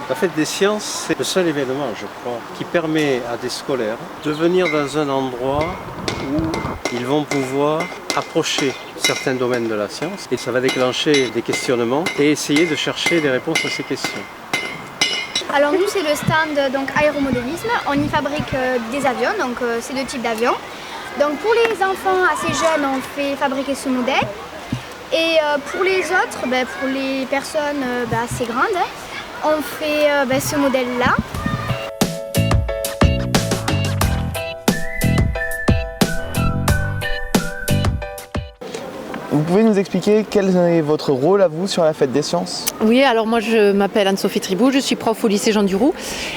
La fête des sciences, c'est le seul événement, je crois, qui permet à des scolaires de venir dans un endroit où ils vont pouvoir approcher certains domaines de la science et ça va déclencher des questionnements et essayer de chercher des réponses à ces questions. Alors nous c'est le stand donc aéromodélisme, on y fabrique des avions, donc c'est 2 types d'avions. Donc pour les enfants assez jeunes on fait fabriquer ce modèle et pour les autres, pour les personnes assez grandes, on fait ce modèle-là. Vous pouvez nous expliquer quel est votre rôle à vous sur la fête des sciences ? Oui, alors moi je m'appelle Anne-Sophie Tribou, je suis prof au lycée Jean Duroux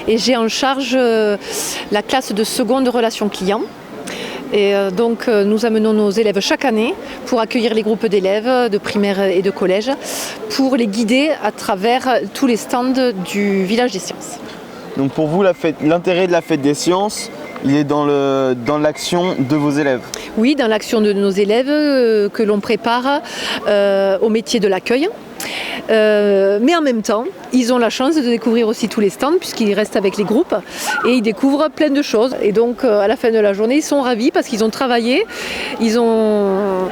et j'ai en charge la classe de seconde relations clients. Et donc nous amenons nos élèves chaque année pour accueillir les groupes d'élèves de primaire et de collège pour les guider à travers tous les stands du village des sciences. Donc pour vous, l'intérêt de la fête des sciences, il est dans l'action de vos élèves ? Oui, dans l'action de nos élèves que l'on prépare au métier de l'accueil. Mais en même temps, ils ont la chance de découvrir aussi tous les stands puisqu'ils restent avec les groupes et ils découvrent plein de choses. Et donc à la fin de la journée, ils sont ravis parce qu'ils ont travaillé, ils ont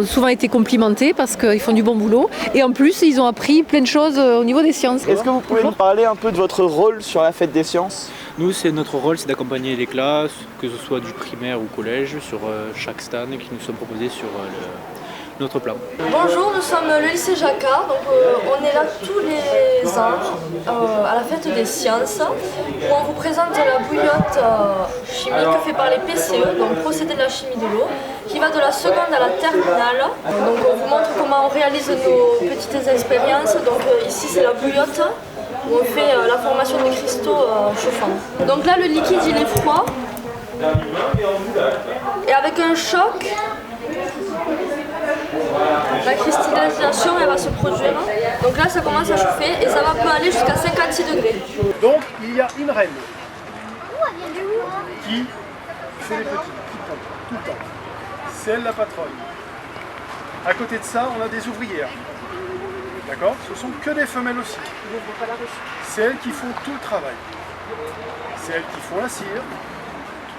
souvent été complimentés parce qu'ils font du bon boulot et en plus ils ont appris plein de choses au niveau des sciences. Est-ce que vous pouvez nous parler un peu de votre rôle sur la fête des sciences ? Nous, notre rôle, c'est d'accompagner les classes, que ce soit du primaire ou collège, sur chaque stand qui nous sont proposés sur notre plan. Bonjour, nous sommes le lycée Jacquard, donc on est là tous les ans à la fête des sciences où on vous présente la bouillotte chimique faite par les PCE, donc procédé de la chimie de l'eau, qui va de la seconde à la terminale. Donc on vous montre comment on réalise nos petites expériences. Donc ici c'est la bouillotte où on fait la formation des cristaux chauffants. Donc là le liquide il est froid et avec un choc, la cristallisation elle va se produire. Donc là ça commence à chauffer et ça peut aller jusqu'à 56 degrés. Donc il y a une reine qui fait les petits, qui pompe tout le temps. C'est elle la patronne. À côté de ça, on a des ouvrières. D'accord ? Ce sont que des femelles aussi. C'est elles qui font tout le travail. C'est elles qui font la cire.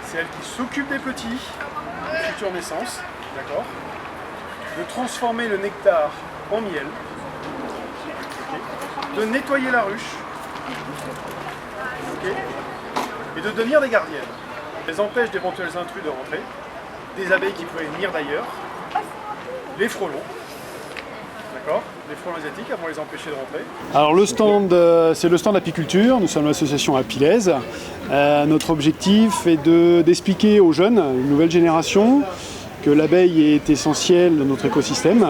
C'est elles qui s'occupent des petits, future naissance. D'accord ? De transformer le nectar en miel, okay, de nettoyer la ruche, okay, et de devenir des gardiennes. Elles empêchent d'éventuels intrus de rentrer, des abeilles qui pourraient venir d'ailleurs, les frelons, d'accord, les frelons asiatiques, elles vont les empêcher de rentrer. Alors le stand, c'est le stand apiculture, nous sommes l'association Apilez. Notre objectif est d'expliquer aux jeunes, une nouvelle génération, que l'abeille est essentielle dans notre écosystème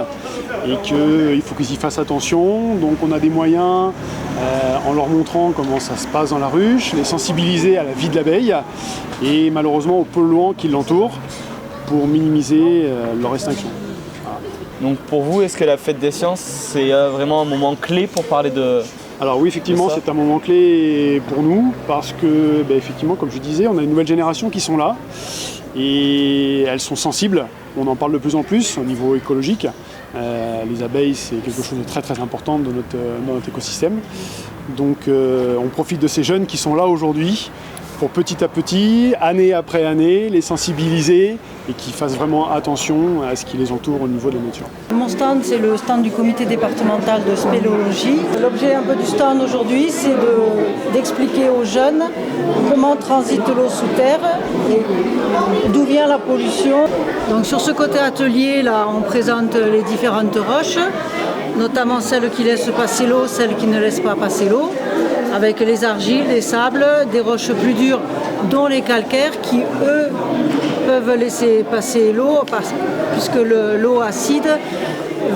et qu'il faut qu'ils y fassent attention. Donc on a des moyens en leur montrant comment ça se passe dans la ruche, les sensibiliser à la vie de l'abeille et malheureusement aux polluants qui l'entourent pour minimiser leur extinction. Voilà. Donc pour vous, est-ce que la fête des sciences, c'est vraiment un moment clé pour parler de... Alors oui, effectivement, c'est un moment clé pour nous parce que, effectivement, comme je disais, on a une nouvelle génération qui sont là. Et elles sont sensibles, on en parle de plus en plus au niveau écologique. Les abeilles, c'est quelque chose de très très important dans notre écosystème. Donc on profite de ces jeunes qui sont là aujourd'hui pour petit à petit, année après année, les sensibiliser et qu'ils fassent vraiment attention à ce qui les entoure au niveau de la nature. Mon stand, c'est le stand du comité départemental de spéléologie. L'objet un peu du stand aujourd'hui, c'est d'expliquer aux jeunes comment transite l'eau sous terre et d'où vient la pollution. Donc sur ce côté atelier, là, on présente les différentes roches, notamment celles qui laissent passer l'eau, celles qui ne laissent pas passer l'eau, avec les argiles, les sables, des roches plus dures, dont les calcaires, qui eux peuvent laisser passer l'eau, puisque l'eau acide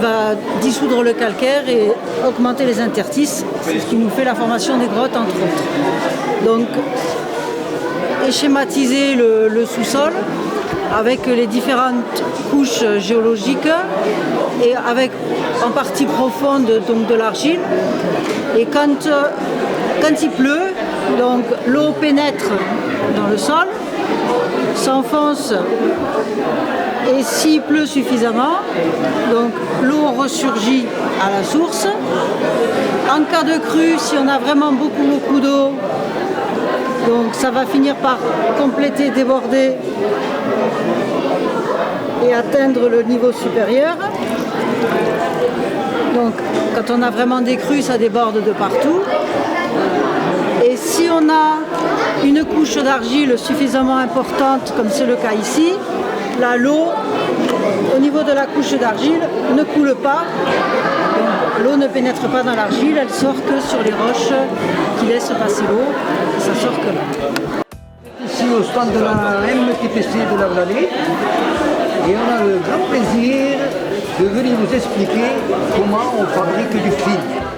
va dissoudre le calcaire et augmenter les interstices, c'est ce qui nous fait la formation des grottes entre autres. Donc, et schématiser le sous-sol avec les différentes couches géologiques et avec en partie profonde donc de l'argile. Et quand il pleut, donc l'eau pénètre dans le sol, s'enfonce Et s'il pleut suffisamment, donc l'eau ressurgit à la source. En cas de crue, si on a vraiment beaucoup d'eau, donc ça va finir par compléter, déborder et atteindre le niveau supérieur. Donc quand on a vraiment des crues, ça déborde de partout. Et si on a une couche d'argile suffisamment importante, comme c'est le cas ici, là l'eau, au niveau de la couche d'argile, ne coule pas. L'eau ne pénètre pas dans l'argile, elle sort que sur les roches qui laissent passer l'eau. Ça sort que là. Ici au stand de la MTPC de la Vallée, et on a le grand plaisir de venir vous expliquer comment on fabrique du fil.